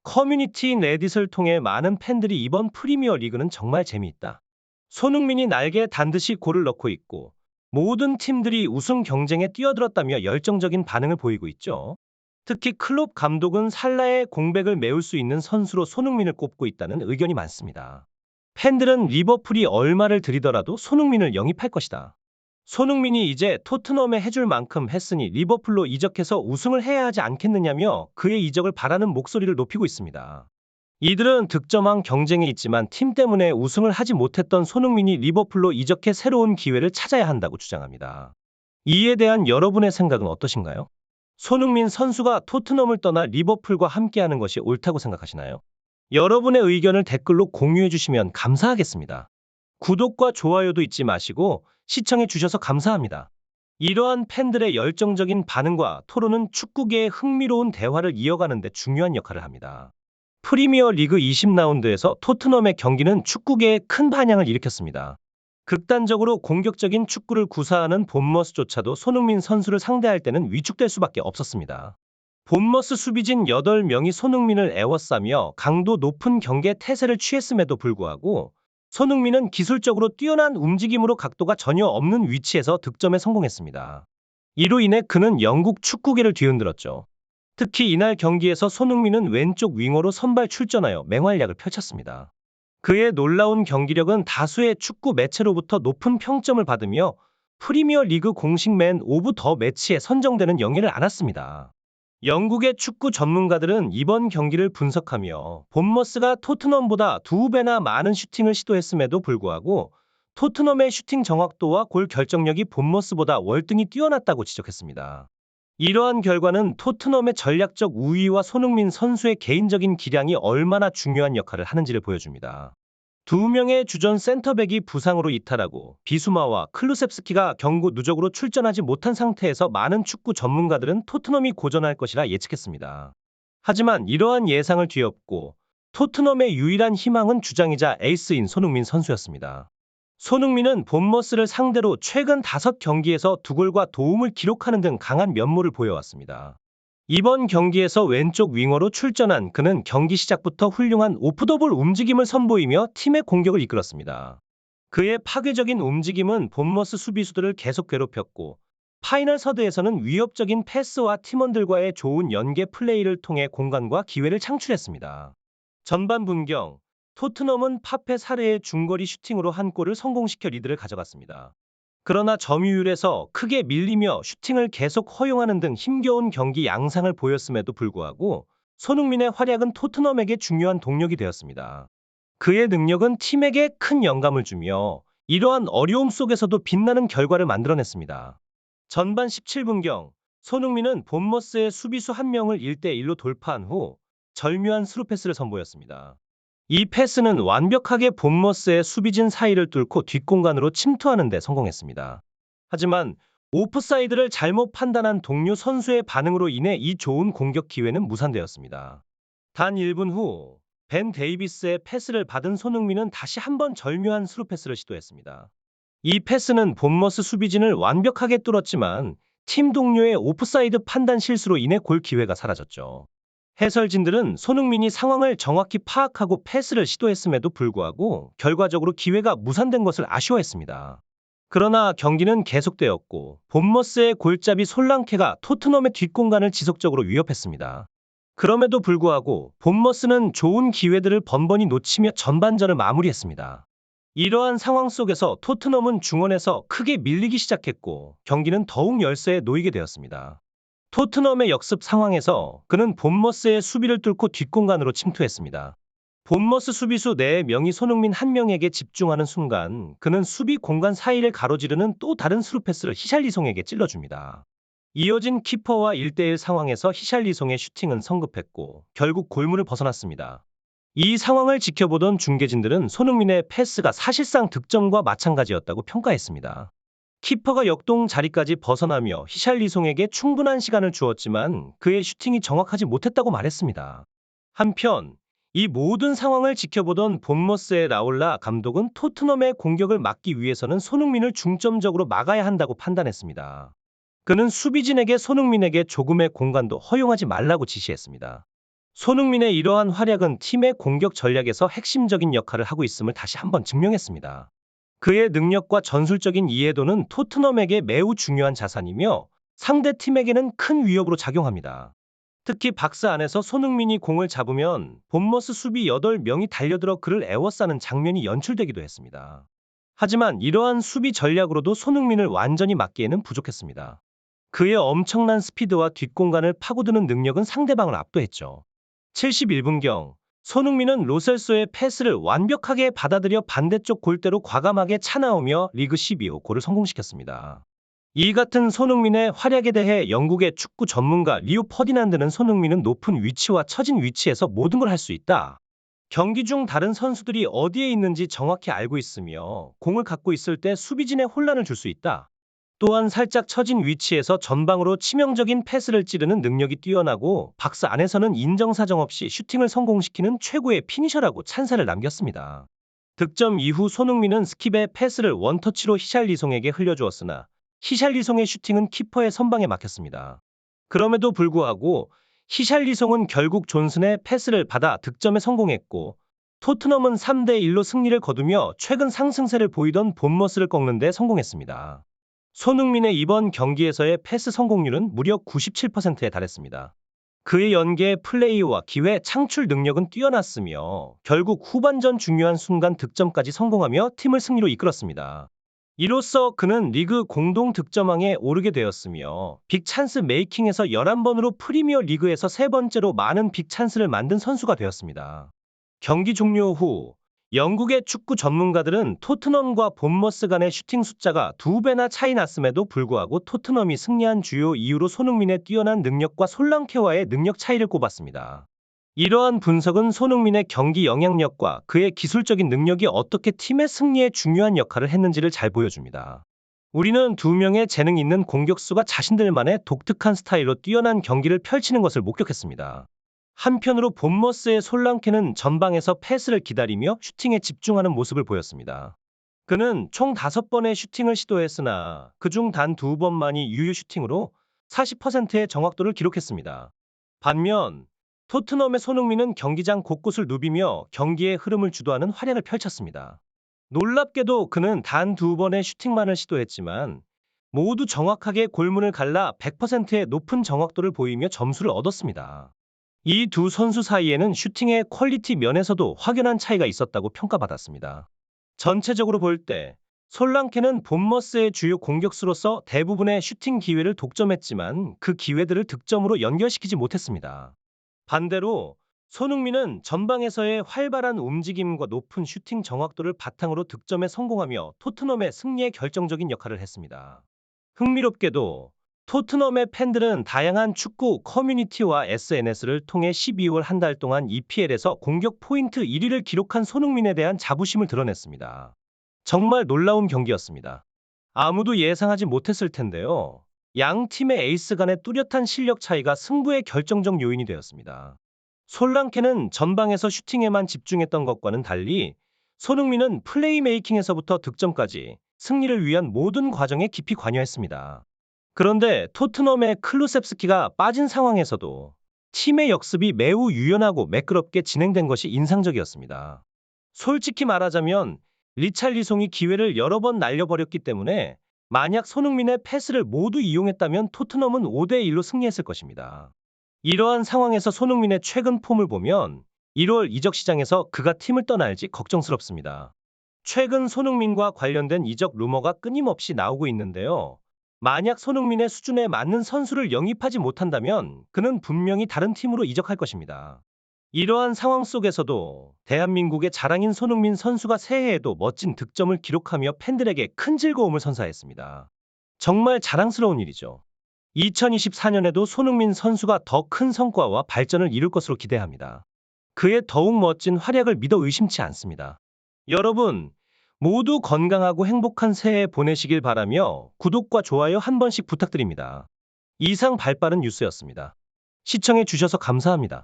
커뮤니티인 레딧을 통해 많은 팬들이 이번 프리미어 리그는 정말 재미있다. 손흥민이 날개에 단듯이 골을 넣고 있고 모든 팀들이 우승 경쟁에 뛰어들었다며 열정적인 반응을 보이고 있죠. 특히 클롭 감독은 살라의 공백을 메울 수 있는 선수로 손흥민을 꼽고 있다는 의견이 많습니다. 팬들은 리버풀이 얼마를 들이더라도 손흥민을 영입할 것이다. 손흥민이 이제 토트넘에 해줄 만큼 했으니 리버풀로 이적해서 우승을 해야 하지 않겠느냐며 그의 이적을 바라는 목소리를 높이고 있습니다. 이들은 득점왕 경쟁에 있지만 팀 때문에 우승을 하지 못했던 손흥민이 리버풀로 이적해 새로운 기회를 찾아야 한다고 주장합니다. 이에 대한 여러분의 생각은 어떠신가요? 손흥민 선수가 토트넘을 떠나 리버풀과 함께하는 것이 옳다고 생각하시나요? 여러분의 의견을 댓글로 공유해 주시면 감사하겠습니다. 구독과 좋아요도 잊지 마시고 시청해 주셔서 감사합니다. 이러한 팬들의 열정적인 반응과 토론은 축구계의 흥미로운 대화를 이어가는 데 중요한 역할을 합니다. 프리미어 리그 20라운드에서 토트넘의 경기는 축구계에 큰 반향을 일으켰습니다. 극단적으로 공격적인 축구를 구사하는 본머스조차도 손흥민 선수를 상대할 때는 위축될 수밖에 없었습니다. 본머스 수비진 8명이 손흥민을 에워싸며 강도 높은 경계 태세를 취했음에도 불구하고 손흥민은 기술적으로 뛰어난 움직임으로 각도가 전혀 없는 위치에서 득점에 성공했습니다. 이로 인해 그는 영국 축구계를 뒤흔들었죠. 특히 이날 경기에서 손흥민은 왼쪽 윙어로 선발 출전하여 맹활약을 펼쳤습니다. 그의 놀라운 경기력은 다수의 축구 매체로부터 높은 평점을 받으며 프리미어 리그 공식 맨 오브 더 매치에 선정되는 영예를 안았습니다. 영국의 축구 전문가들은 이번 경기를 분석하며 본머스가 토트넘보다 2배나 많은 슈팅을 시도했음에도 불구하고 토트넘의 슈팅 정확도와 골 결정력이 본머스보다 월등히 뛰어났다고 지적했습니다. 이러한 결과는 토트넘의 전략적 우위와 손흥민 선수의 개인적인 기량이 얼마나 중요한 역할을 하는지를 보여줍니다. 2명의 주전 센터백이 부상으로 이탈하고 비수마와 클루셉스키가 경고 누적으로 출전하지 못한 상태에서 많은 축구 전문가들은 토트넘이 고전할 것이라 예측했습니다. 하지만 이러한 예상을 뒤엎고 토트넘의 유일한 희망은 주장이자 에이스인 손흥민 선수였습니다. 손흥민은 본머스를 상대로 최근 5경기에서 2골과 도움을 기록하는 등 강한 면모를 보여왔습니다. 이번 경기에서 왼쪽 윙어로 출전한 그는 경기 시작부터 훌륭한 오프더볼 움직임을 선보이며 팀의 공격을 이끌었습니다. 그의 파괴적인 움직임은 본머스 수비수들을 계속 괴롭혔고 파이널 서드에서는 위협적인 패스와 팀원들과의 좋은 연계 플레이를 통해 공간과 기회를 창출했습니다. 전반 분경 토트넘은 파페 사르의 중거리 슈팅으로 한 골을 성공시켜 리드를 가져갔습니다. 그러나 점유율에서 크게 밀리며 슈팅을 계속 허용하는 등 힘겨운 경기 양상을 보였음에도 불구하고 손흥민의 활약은 토트넘에게 중요한 동력이 되었습니다. 그의 능력은 팀에게 큰 영감을 주며 이러한 어려움 속에서도 빛나는 결과를 만들어냈습니다. 전반 17분경 손흥민은 본머스의 수비수 한 명을 1대1로 돌파한 후 절묘한 스루 패스를 선보였습니다. 이 패스는 완벽하게 본머스의 수비진 사이를 뚫고 뒷공간으로 침투하는 데 성공했습니다. 하지만 오프사이드를 잘못 판단한 동료 선수의 반응으로 인해 이 좋은 공격 기회는 무산되었습니다. 단 1분 후 벤 데이비스의 패스를 받은 손흥민은 다시 한번 절묘한 스루 패스를 시도했습니다. 이 패스는 본머스 수비진을 완벽하게 뚫었지만 팀 동료의 오프사이드 판단 실수로 인해 골 기회가 사라졌죠. 해설진들은 손흥민이 상황을 정확히 파악하고 패스를 시도했음에도 불구하고 결과적으로 기회가 무산된 것을 아쉬워했습니다. 그러나 경기는 계속되었고 본머스의 골잡이 솔랑케가 토트넘의 뒷공간을 지속적으로 위협했습니다. 그럼에도 불구하고 본머스는 좋은 기회들을 번번이 놓치며 전반전을 마무리했습니다. 이러한 상황 속에서 토트넘은 중원에서 크게 밀리기 시작했고 경기는 더욱 열세에 놓이게 되었습니다. 토트넘의 역습 상황에서 그는 본머스의 수비를 뚫고 뒷공간으로 침투했습니다. 본머스 수비수 4명이 손흥민 1명에게 집중하는 순간 그는 수비 공간 사이를 가로지르는 또 다른 스루 패스를 히샬리송에게 찔러줍니다. 이어진 키퍼와 1대1 상황에서 히샬리송의 슈팅은 성급했고 결국 골문을 벗어났습니다. 이 상황을 지켜보던 중계진들은 손흥민의 패스가 사실상 득점과 마찬가지였다고 평가했습니다. 키퍼가 역동 자리까지 벗어나며 히샬리송에게 충분한 시간을 주었지만 그의 슈팅이 정확하지 못했다고 말했습니다. 한편 이 모든 상황을 지켜보던 본머스의 라울라 감독은 토트넘의 공격을 막기 위해서는 손흥민을 중점적으로 막아야 한다고 판단했습니다. 그는 수비진에게 손흥민에게 조금의 공간도 허용하지 말라고 지시했습니다. 손흥민의 이러한 활약은 팀의 공격 전략에서 핵심적인 역할을 하고 있음을 다시 한번 증명했습니다. 그의 능력과 전술적인 이해도는 토트넘에게 매우 중요한 자산이며 상대 팀에게는 큰 위협으로 작용합니다. 특히 박스 안에서 손흥민이 공을 잡으면 본머스 수비 8명이 달려들어 그를 에워싸는 장면이 연출되기도 했습니다. 하지만 이러한 수비 전략으로도 손흥민을 완전히 막기에는 부족했습니다. 그의 엄청난 스피드와 뒷공간을 파고드는 능력은 상대방을 압도했죠. 71분경 손흥민은 로셀소의 패스를 완벽하게 받아들여 반대쪽 골대로 과감하게 차나오며 리그 12호 골을 성공시켰습니다. 이 같은 손흥민의 활약에 대해 영국의 축구 전문가 리오 퍼디난드는 손흥민은 높은 위치와 처진 위치에서 모든 걸 할 수 있다. 경기 중 다른 선수들이 어디에 있는지 정확히 알고 있으며 공을 갖고 있을 때 수비진에 혼란을 줄 수 있다. 또한 살짝 처진 위치에서 전방으로 치명적인 패스를 찌르는 능력이 뛰어나고 박스 안에서는 인정사정 없이 슈팅을 성공시키는 최고의 피니셔라고 찬사를 남겼습니다. 득점 이후 손흥민은 스킵의 패스를 원터치로 히샬리송에게 흘려주었으나 히샬리송의 슈팅은 키퍼의 선방에 막혔습니다. 그럼에도 불구하고 히샬리송은 결국 존슨의 패스를 받아 득점에 성공했고 토트넘은 3대1로 승리를 거두며 최근 상승세를 보이던 본머스를 꺾는 데 성공했습니다. 손흥민의 이번 경기에서의 패스 성공률은 무려 97%에 달했습니다. 그의 연계 플레이와 기회 창출 능력은 뛰어났으며 결국 후반전 중요한 순간 득점까지 성공하며 팀을 승리로 이끌었습니다. 이로써 그는 리그 공동 득점왕에 오르게 되었으며 빅찬스 메이킹에서 11번으로 프리미어 리그에서 세 번째로 많은 빅찬스를 만든 선수가 되었습니다. 경기 종료 후 영국의 축구 전문가들은 토트넘과 본머스 간의 슈팅 숫자가 2배나 차이 났음에도 불구하고 토트넘이 승리한 주요 이유로 손흥민의 뛰어난 능력과 솔랑케와의 능력 차이를 꼽았습니다. 이러한 분석은 손흥민의 경기 영향력과 그의 기술적인 능력이 어떻게 팀의 승리에 중요한 역할을 했는지를 잘 보여줍니다. 우리는 두 명의 재능 있는 공격수가 자신들만의 독특한 스타일로 뛰어난 경기를 펼치는 것을 목격했습니다. 한편으로 본머스의 솔랑케는 전방에서 패스를 기다리며 슈팅에 집중하는 모습을 보였습니다. 그는 총 5번의 슈팅을 시도했으나 그중 단 2번만이 유효 슈팅으로 40%의 정확도를 기록했습니다. 반면 토트넘의 손흥민은 경기장 곳곳을 누비며 경기의 흐름을 주도하는 활약을 펼쳤습니다. 놀랍게도 그는 단 2번의 슈팅만을 시도했지만 모두 정확하게 골문을 갈라 100%의 높은 정확도를 보이며 점수를 얻었습니다. 이 두 선수 사이에는 슈팅의 퀄리티 면에서도 확연한 차이가 있었다고 평가받았습니다. 전체적으로 볼 때 솔랑케는 본머스의 주요 공격수로서 대부분의 슈팅 기회를 독점했지만 그 기회들을 득점으로 연결시키지 못했습니다. 반대로 손흥민은 전방에서의 활발한 움직임과 높은 슈팅 정확도를 바탕으로 득점에 성공하며 토트넘의 승리에 결정적인 역할을 했습니다. 흥미롭게도 토트넘의 팬들은 다양한 축구 커뮤니티와 SNS를 통해 12월 한 달 동안 EPL에서 공격 포인트 1위를 기록한 손흥민에 대한 자부심을 드러냈습니다. 정말 놀라운 경기였습니다. 아무도 예상하지 못했을 텐데요. 양 팀의 에이스 간의 뚜렷한 실력 차이가 승부의 결정적 요인이 되었습니다. 솔랑케는 전방에서 슈팅에만 집중했던 것과는 달리 손흥민은 플레이메이킹에서부터 득점까지 승리를 위한 모든 과정에 깊이 관여했습니다. 그런데 토트넘의 클루셉스키가 빠진 상황에서도 팀의 역습이 매우 유연하고 매끄럽게 진행된 것이 인상적이었습니다. 솔직히 말하자면 리찰리송이 기회를 여러 번 날려버렸기 때문에 만약 손흥민의 패스를 모두 이용했다면 토트넘은 5대1로 승리했을 것입니다. 이러한 상황에서 손흥민의 최근 폼을 보면 1월 이적 시장에서 그가 팀을 떠날지 걱정스럽습니다. 최근 손흥민과 관련된 이적 루머가 끊임없이 나오고 있는데요. 만약 손흥민의 수준에 맞는 선수를 영입하지 못한다면 그는 분명히 다른 팀으로 이적할 것입니다. 이러한 상황 속에서도 대한민국의 자랑인 손흥민 선수가 새해에도 멋진 득점을 기록하며 팬들에게 큰 즐거움을 선사했습니다. 정말 자랑스러운 일이죠. 2024년에도 손흥민 선수가 더 큰 성과와 발전을 이룰 것으로 기대합니다. 그의 더욱 멋진 활약을 믿어 의심치 않습니다. 여러분, 모두 건강하고 행복한 새해 보내시길 바라며 구독과 좋아요 한 번씩 부탁드립니다. 이상 발빠른 뉴스였습니다. 시청해 주셔서 감사합니다.